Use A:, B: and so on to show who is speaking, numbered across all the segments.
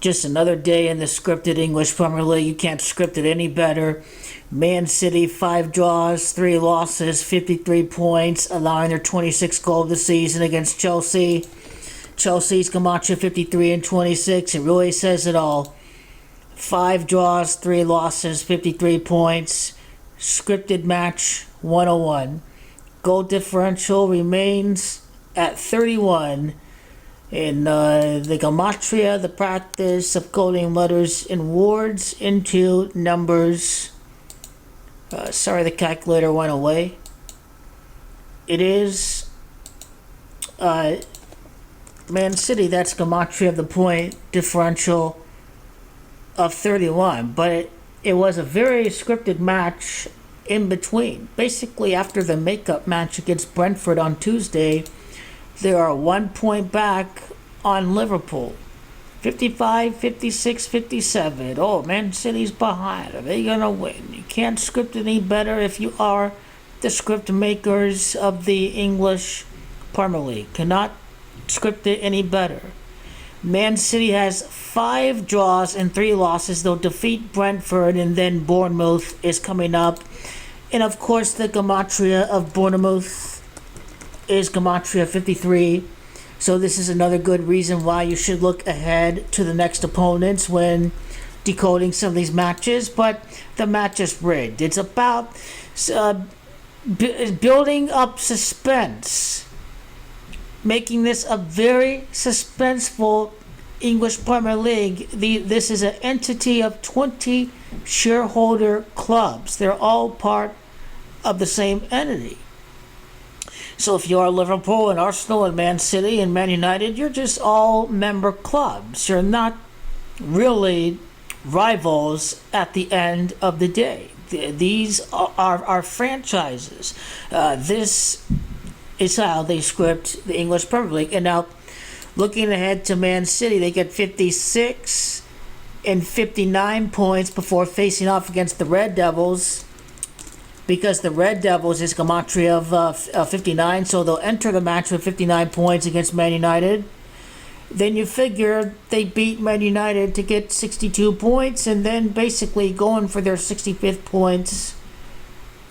A: Just another day in the scripted English Premier League. You can't script it any better. Man City, 5 draws, 3 losses, 53 points, allowing their 26th goal of the season against Chelsea. Chelsea's Camacho 53 and 26. It really says it all. 5 draws, 3 losses, 53 points. Scripted match 101. Goal differential remains at 31. In the gematria, the practice of coding letters in words into numbers. Sorry, the calculator went away. It is Man City, that's gematria of the point differential of 31. But it was a very scripted match in between. Basically, after the makeup match against Brentford on Tuesday, they are 1 point back on Liverpool. 55, 56, 57. Oh, Man City's behind. Are they going to win? You can't script any better if you are the script makers of the English Premier League. Cannot script it any better. Man City has 5 draws and 3 losses. They'll defeat Brentford, and then Bournemouth is coming up. And of course, the gematria of Bournemouth is gematria 53. So this is another good reason why you should look ahead to the next opponents when decoding some of these matches. But the match is rigged. It's about building up suspense, making this a very suspenseful English Premier League. This is an entity of 20 shareholder clubs. They're all part of the same entity. So if you are Liverpool and Arsenal and Man City and Man United, you're just all member clubs. You're not really rivals at the end of the day. These are franchises. This is how they script the English Premier League. And now, looking ahead to Man City, they get 56 and 59 points before facing off against the Red Devils, because the Red Devils is gematria of 59, so they'll enter the match with 59 points against Man United. Then you figure they beat Man United to get 62 points, and then basically going for their 65th points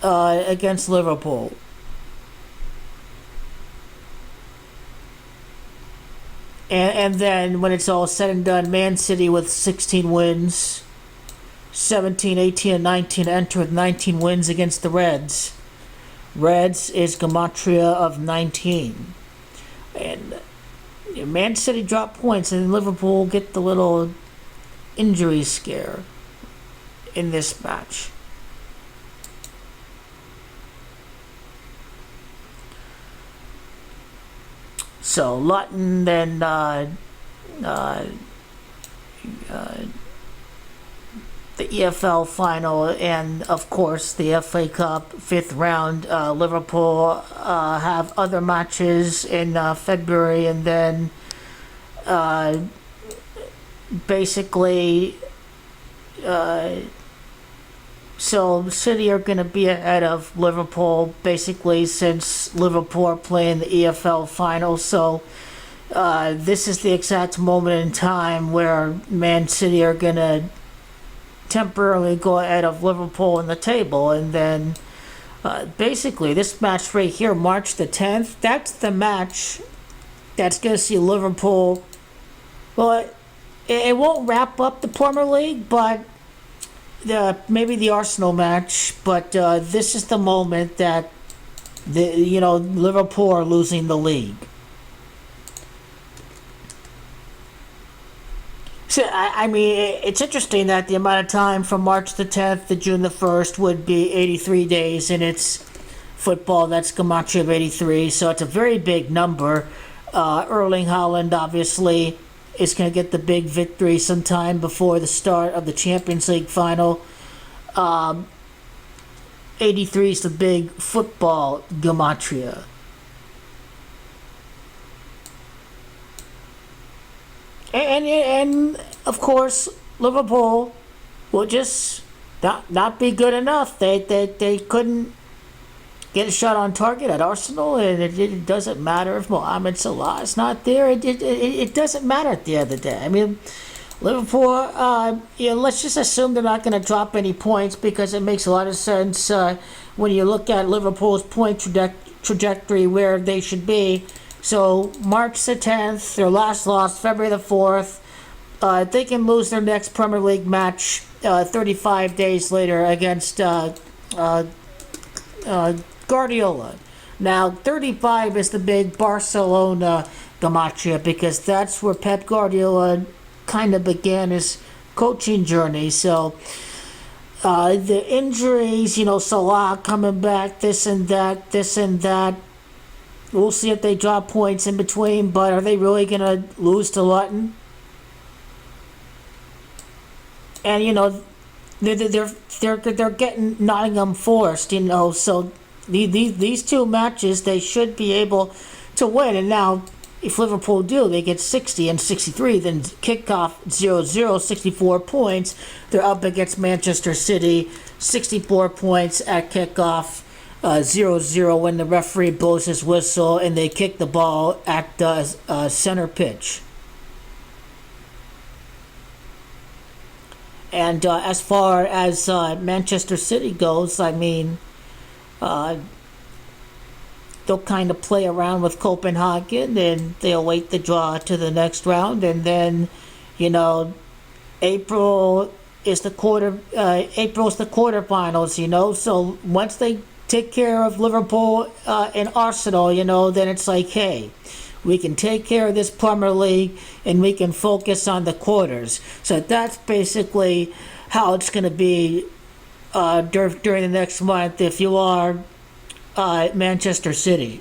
A: against Liverpool. And then when it's all said and done, Man City with 16 wins, 17, 18, and 19 enter with 19 wins against the Reds. Reds is gematria of 19. And Man City drop points, and Liverpool get the little injury scare in this match. So Luton then the EFL final, and of course the FA Cup 5th round. Liverpool have other matches in February, and then basically so City are going to be ahead of Liverpool basically since Liverpool are playing the EFL final. So this is the exact moment in time where Man City are going to temporarily go ahead of Liverpool in the table. And then basically this match right here, March the 10th, that's the match that's going to see Liverpool. Well, it won't wrap up the Premier League, but maybe the Arsenal match. But this is the moment that Liverpool are losing the league. So, I mean, it's interesting that the amount of time from March the 10th to June the 1st would be 83 days, and it's football, that's gematria of 83, so it's a very big number. Erling Haaland, obviously, is going to get the big victory sometime before the start of the Champions League final. 83 is the big football gematria. And of course, Liverpool will just not be good enough. They couldn't get a shot on target at Arsenal, and it doesn't matter if Mohamed Salah is not there. It doesn't matter at the end of the day. I mean, Liverpool, let's just assume they're not going to drop any points because it makes a lot of sense when you look at Liverpool's point trajectory where they should be. So March the 10th, their last loss, February the 4th. They can lose their next Premier League match 35 days later against Guardiola. Now, 35 is the big Barcelona gematria because that's where Pep Guardiola kind of began his coaching journey. So the injuries, Salah coming back, this and that. We'll see if they drop points in between, but are they really going to lose to Luton? And they're getting Nottingham Forest, so these two matches they should be able to win. And now if Liverpool do, they get 60 and 63, then kickoff 0-0, 64 points. They're up against Manchester City, 64 points at kickoff, 0-0 when the referee blows his whistle and they kick the ball at the center pitch. And as far as Manchester City goes, I mean, they'll kind of play around with Copenhagen and they'll wait the draw to the next round. And then, April is the quarterfinals, So once they take care of Liverpool and Arsenal, then it's like, hey, we can take care of this Premier League and we can focus on the quarters. So that's basically how it's going to be during the next month if you are Manchester City.